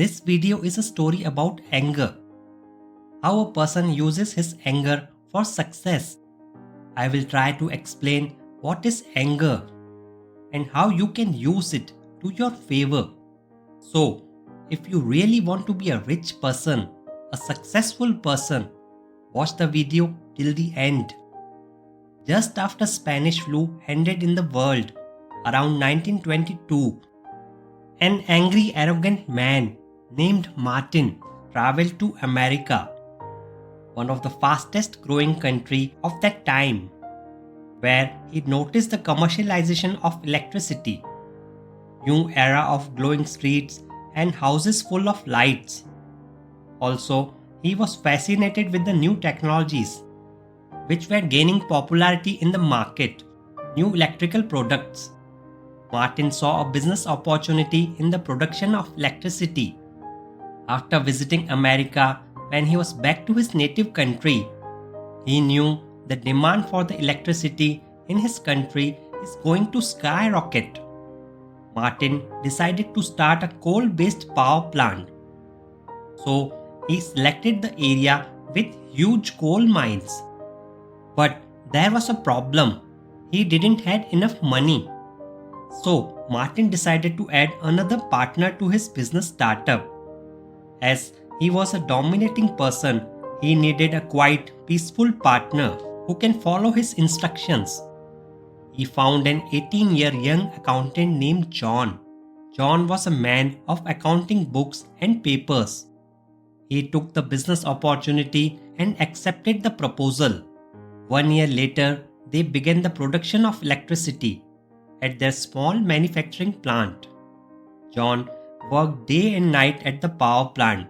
This video is a story about anger. How a person uses his anger for success. I will try to explain what is anger and how you can use it to your favor. So, if you really want to be a rich person, a successful person, watch the video till the end. Just after Spanish flu ended in the world around 1922, an angry, arrogant man named Martin traveled to America, one of the fastest growing country of that time, where he noticed the commercialization of electricity, new era of glowing streets and houses full of lights. Also, he was fascinated with the new technologies which were gaining popularity in the market, new electrical products. Martin saw a business opportunity in the production of electricity. After visiting America, when he was back to his native country, he knew the demand for the electricity in his country is going to skyrocket. Martin decided to start a coal-based power plant. So he selected the area with huge coal mines. But there was a problem. He didn't have enough money. So Martin decided to add another partner to his business startup. As he was a dominating person, he needed a quiet, peaceful partner who can follow his instructions. He found an 18-year young accountant named John. John was a man of accounting books and papers. He took the business opportunity and accepted the proposal. 1 year later, they began the production of electricity at their small manufacturing plant. John worked day and night at the power plant.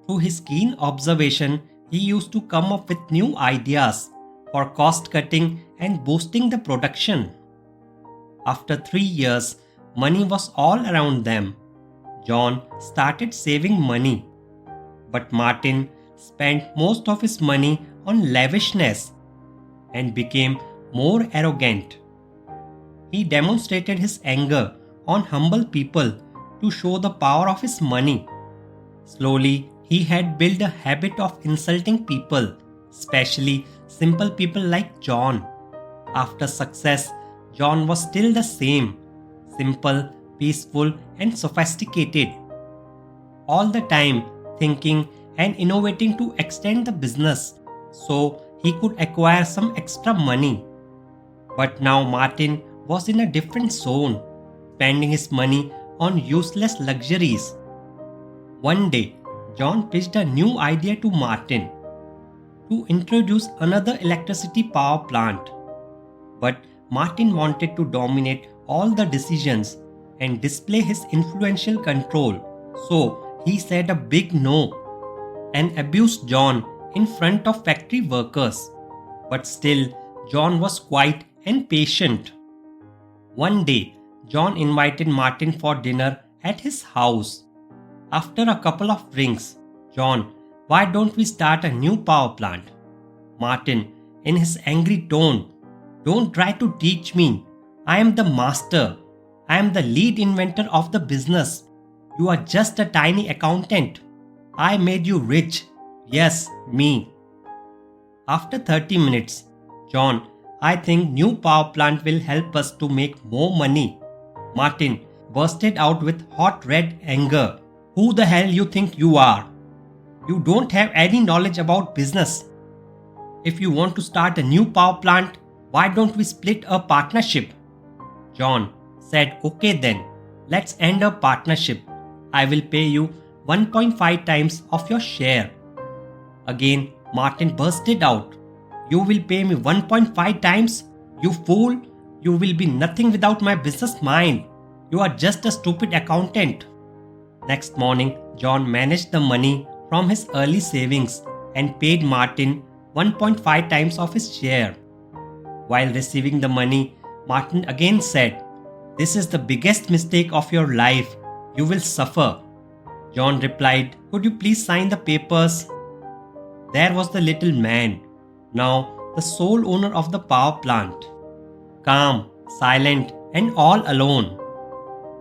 Through his keen observation, he used to come up with new ideas for cost cutting and boosting the production. After 3 years, money was all around them. John started saving money. But Martin spent most of his money on lavishness and became more arrogant. He demonstrated his anger on humble people to show the power of his money. Slowly, he had built a habit of insulting people, especially simple people like John. After success, John was still the same, simple, peaceful, and sophisticated. All the time thinking and innovating to extend the business so he could acquire some extra money. But now Martin was in a different zone, spending his money on useless luxuries. One day, John pitched a new idea to Martin to introduce another electricity power plant. But Martin wanted to dominate all the decisions and display his influential control. So he said a big no and abused John in front of factory workers. But still, John was quiet and patient. One day, John invited Martin for dinner at his house. After a couple of drinks, John, why don't we start a new power plant? Martin, in his angry tone, don't try to teach me. I am the master. I am the lead inventor of the business. You are just a tiny accountant. I made you rich. Yes, me. After 30 minutes, John, I think new power plant will help us to make more money. Martin bursted out with hot red anger. Who the hell you think you are? You don't have any knowledge about business. If you want to start a new power plant, why don't we split a partnership? John said, okay then, let's end a partnership. I will pay you 1.5 times of your share. Again, Martin bursted out. You will pay me 1.5 times? You fool! You will be nothing without my business mind. You are just a stupid accountant. Next morning, John managed the money from his early savings and paid Martin 1.5 times of his share. While receiving the money, Martin again said, "This is the biggest mistake of your life. You will suffer." John replied, "Could you please sign the papers?" There was the little man, now the sole owner of the power plant. Calm, silent, and all alone.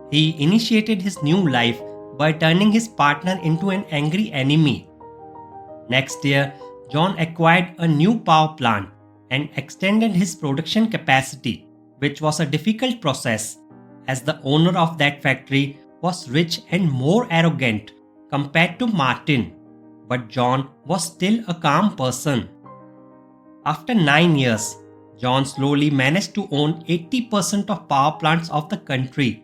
He initiated his new life by turning his partner into an angry enemy. Next year, John acquired a new power plant and extended his production capacity, which was a difficult process as the owner of that factory was rich and more arrogant compared to Martin. But John was still a calm person. After 9 years, John slowly managed to own 80% of power plants of the country,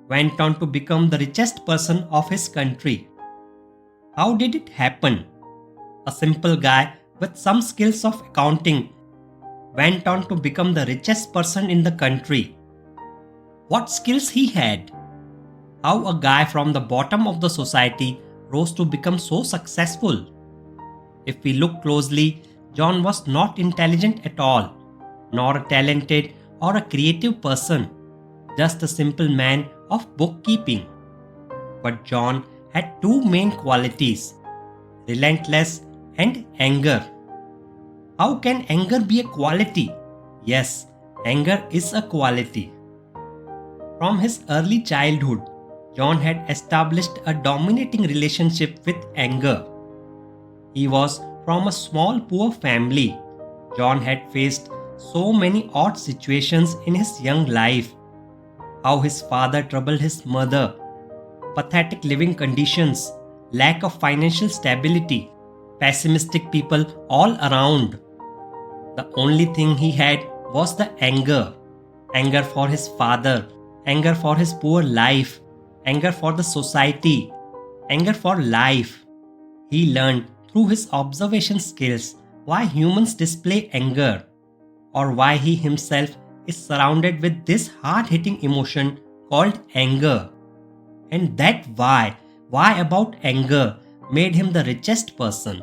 went on to become the richest person of his country. How did it happen? A simple guy with some skills of accounting went on to become the richest person in the country. What skills he had? How a guy from the bottom of the society rose to become so successful? If we look closely, John was not intelligent at all, nor a talented or a creative person, just a simple man of bookkeeping. But John had two main qualities: relentless and anger. How can anger be a quality? Yes, anger is a quality. From his early childhood, John had established a dominating relationship with anger. He was from a small poor family. John had faced so many odd situations in his young life. How his father troubled his mother, pathetic living conditions, lack of financial stability, pessimistic people all around. The only thing he had was the anger. Anger for his father, anger for his poor life, anger for the society, anger for life. He learned through his observation skills why humans display anger, or why he himself is surrounded with this hard-hitting emotion called anger. And that why about anger made him the richest person.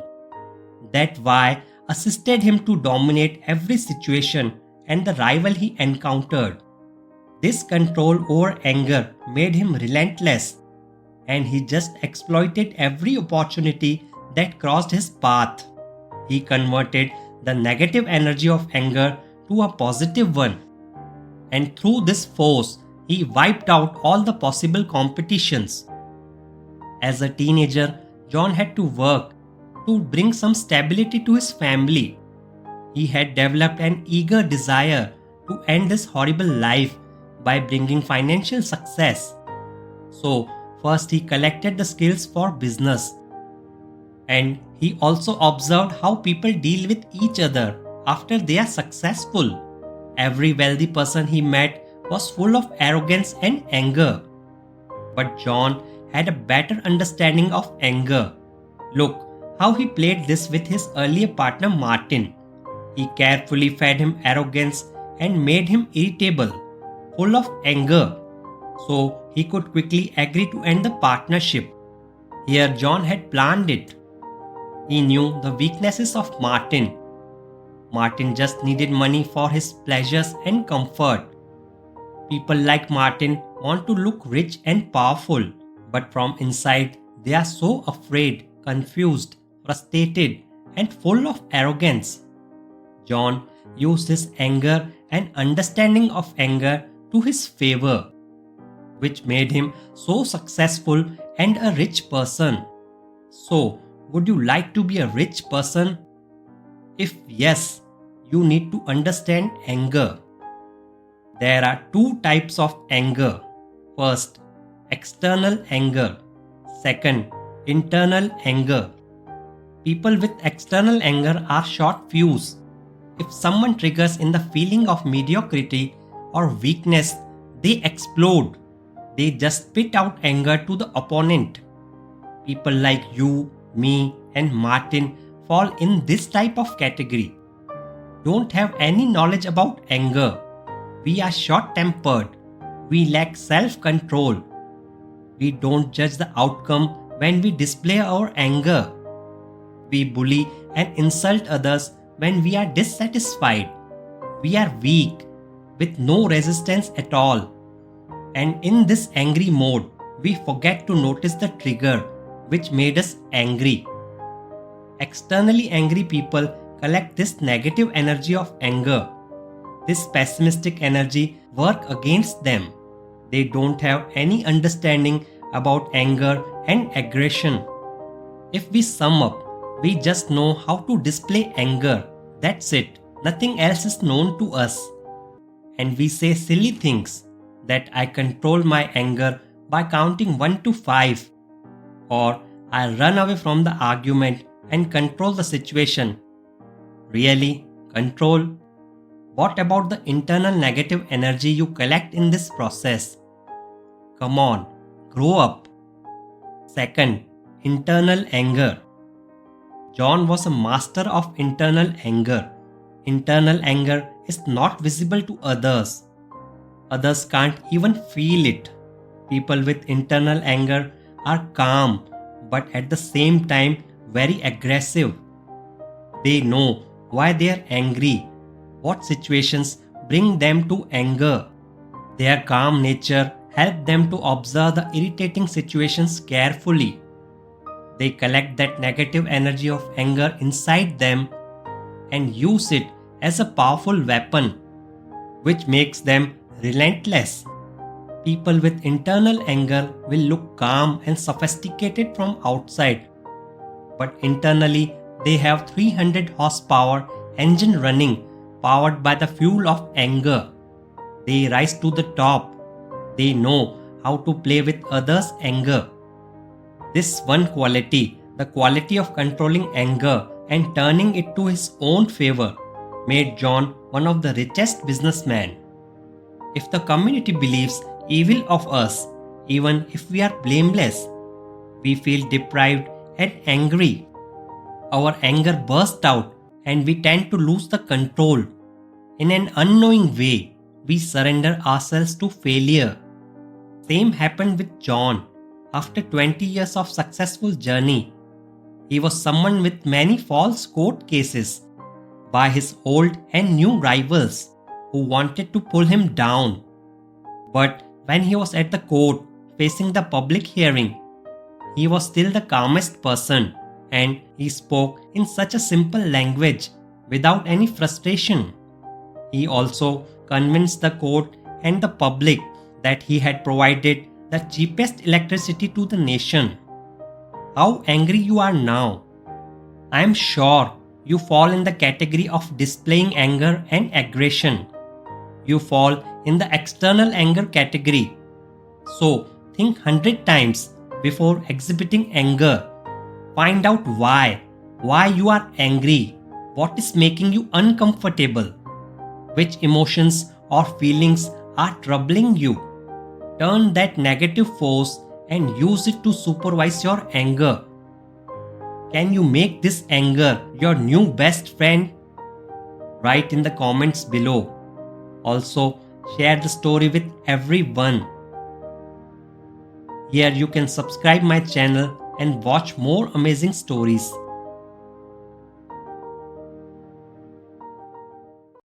That why assisted him to dominate every situation and the rival he encountered. This control over anger made him relentless, and he just exploited every opportunity that crossed his path. He converted the negative energy of anger to a positive one, and through this force, he wiped out all the possible competitions. As a teenager, John had to work to bring some stability to his family. He had developed an eager desire to end this horrible life by bringing financial success. So, first he collected the skills for business, and he also observed how people deal with each other after they are successful. Every wealthy person he met was full of arrogance and anger. But John had a better understanding of anger. Look how he played this with his earlier partner Martin. He carefully fed him arrogance and made him irritable, full of anger, so he could quickly agree to end the partnership. Here John had planned it. He knew the weaknesses of Martin. Martin just needed money for his pleasures and comfort. People like Martin want to look rich and powerful, but from inside they are so afraid, confused, frustrated, and full of arrogance. John used his anger and understanding of anger to his favor, which made him so successful and a rich person. So, would you like to be a rich person? If yes, you need to understand anger. There are two types of anger. First, external anger. Second, internal anger. People with external anger are short-fused. If someone triggers in the feeling of mediocrity or weakness, they explode. They just spit out anger to the opponent. People like you, me, and Martin fall in this type of category. Don't have any knowledge about anger. We are short-tempered. We lack self-control. We don't judge the outcome when we display our anger. We bully and insult others when we are dissatisfied. We are weak, with no resistance at all. And in this angry mode, we forget to notice the trigger which made us angry. Externally angry people collect this negative energy of anger. This pessimistic energy works against them. They don't have any understanding about anger and aggression. If we sum up, we just know how to display anger. That's it. Nothing else is known to us. And we say silly things that I control my anger by counting 1 to 5. Or I run away from the argument and control the situation. Really? Control? What about the internal negative energy you collect in this process? Come on, grow up. Second, internal anger. John was a master of internal anger. Internal anger is not visible to others. Others can't even feel it. People with internal anger are calm, but at the same time very aggressive. They know why they are angry, what situations bring them to anger. Their calm nature helps them to observe the irritating situations carefully. They collect that negative energy of anger inside them and use it as a powerful weapon, which makes them relentless. People with internal anger will look calm and sophisticated from outside, but internally they have 300 horsepower engine running, powered by the fuel of anger. They rise to the top. They know how to play with others' anger. This one quality, the quality of controlling anger and turning it to his own favor, made John one of the richest businessmen. If the community believes evil of us, even if we are blameless, we feel deprived and angry. Our anger bursts out and we tend to lose the control. In an unknowing way, we surrender ourselves to failure. Same happened with John. After 20 years of successful journey, he was summoned with many false court cases by his old and new rivals who wanted to pull him down. But when he was at the court facing the public hearing, he was still the calmest person and he spoke in such a simple language without any frustration. He also convinced the court and the public that he had provided the cheapest electricity to the nation. How angry you are now. I am sure you fall in the category of displaying anger and aggression. You fall in the external anger category. So think 100 times before exhibiting anger. Find out why you are angry, what is making you uncomfortable, which emotions or feelings are troubling you. Turn that negative force and use it to supervise your anger. Can you make this anger your new best friend? Write in the comments below. Also, share the story with everyone. Here you can subscribe my channel and watch more amazing stories.